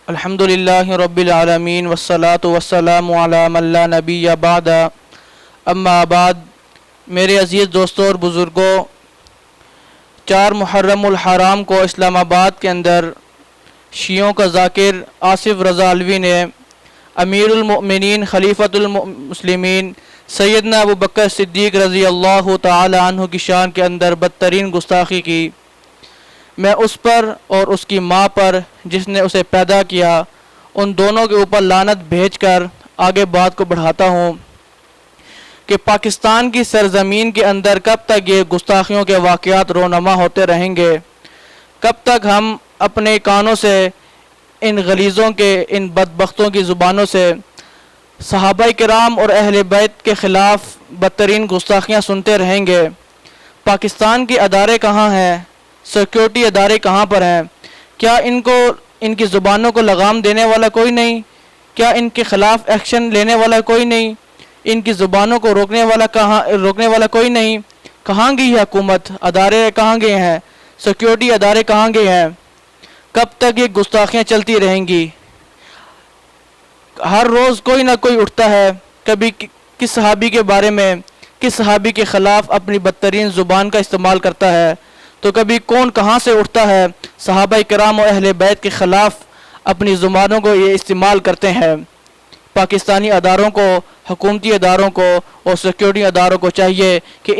الحمدللہ رب العالمین والصلاة والسلام علی من لا نبی بعد اما بعد۔ میرے عزیز دوستوں اور بزرگوں، 4 محرم الحرام کو اسلام آباد کے اندر شیعوں کا ذاکر آصف رضا علوی نے امیر المؤمنین خلیفۃ المسلمین سیدنا ابو بکر صدیق رضی اللہ تعالی عنہ کی شان کے اندر بدترین گستاخی کی۔ میں اس پر اور اس کی ماں پر جس نے اسے پیدا کیا، ان دونوں کے اوپر لعنت بھیج کر آگے بات کو بڑھاتا ہوں کہ پاکستان کی سرزمین کے اندر کب تک یہ گستاخیوں کے واقعات رونما ہوتے رہیں گے؟ کب تک ہم اپنے کانوں سے ان غلیظوں کے، ان بدبختوں کی زبانوں سے صحابہ کرام اور اہل بیت کے خلاف بدترین گستاخیاں سنتے رہیں گے؟ پاکستان کے ادارے کہاں ہیں؟ سیکیورٹی ادارے کہاں پر ہیں؟ کیا ان کی زبانوں کو لگام دینے والا کوئی نہیں؟ کیا ان کے خلاف ایکشن لینے والا کوئی نہیں؟ ان کی زبانوں کو روکنے والا کوئی نہیں؟ کہاں گئی ہے حکومت؟ ادارے کہاں گئے ہیں؟ سیکیورٹی ادارے کہاں گئے ہیں؟ کب تک یہ گستاخیاں چلتی رہیں گی؟ ہر روز کوئی نہ کوئی اٹھتا ہے، کبھی کس صحابی کے بارے میں، کس صحابی کے خلاف اپنی بدترین زبان کا استعمال کرتا ہے، تو کبھی کون کہاں سے اٹھتا ہے صحابہ کرام و اہل بیت کے خلاف اپنی زبانوں کو یہ استعمال کرتے ہیں۔ پاکستانی اداروں کو، حکومتی اداروں کو اور سیکیورٹی اداروں کو چاہیے کہ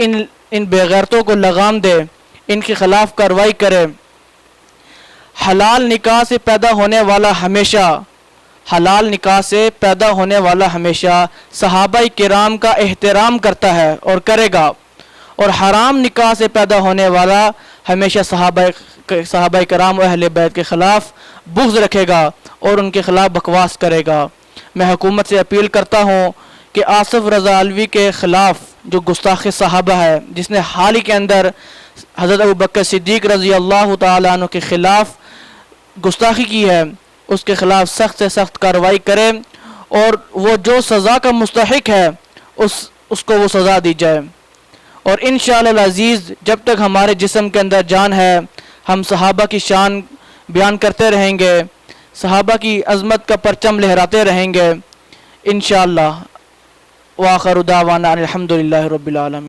ان بے غیرتوں کو لگام دے، ان کے خلاف کارروائی کرے۔ حلال نکاح سے پیدا ہونے والا ہمیشہ حلال نکاح سے پیدا ہونے والا ہمیشہ صحابہ کرام کا احترام کرتا ہے اور کرے گا، اور حرام نکاح سے پیدا ہونے والا ہمیشہ صحابہ کرام و اہل بیت کے خلاف بغض رکھے گا اور ان کے خلاف بکواس کرے گا۔ میں حکومت سے اپیل کرتا ہوں کہ آصف رضا علوی کے خلاف جو گستاخ صحابہ ہے، جس نے حال ہی کے اندر حضرت ابو بکر صدیق رضی اللہ تعالیٰ عنہ کے خلاف گستاخی کی ہے، اس کے خلاف سخت سے سخت کارروائی کرے، اور وہ جو سزا کا مستحق ہے اس کو وہ سزا دی جائے۔ اور انشاءاللہ العزیز جب تک ہمارے جسم کے اندر جان ہے، ہم صحابہ کی شان بیان کرتے رہیں گے، صحابہ کی عظمت کا پرچم لہراتے رہیں گے انشاءاللہ۔ وآخر دعوانا الحمدللہ رب العالمین۔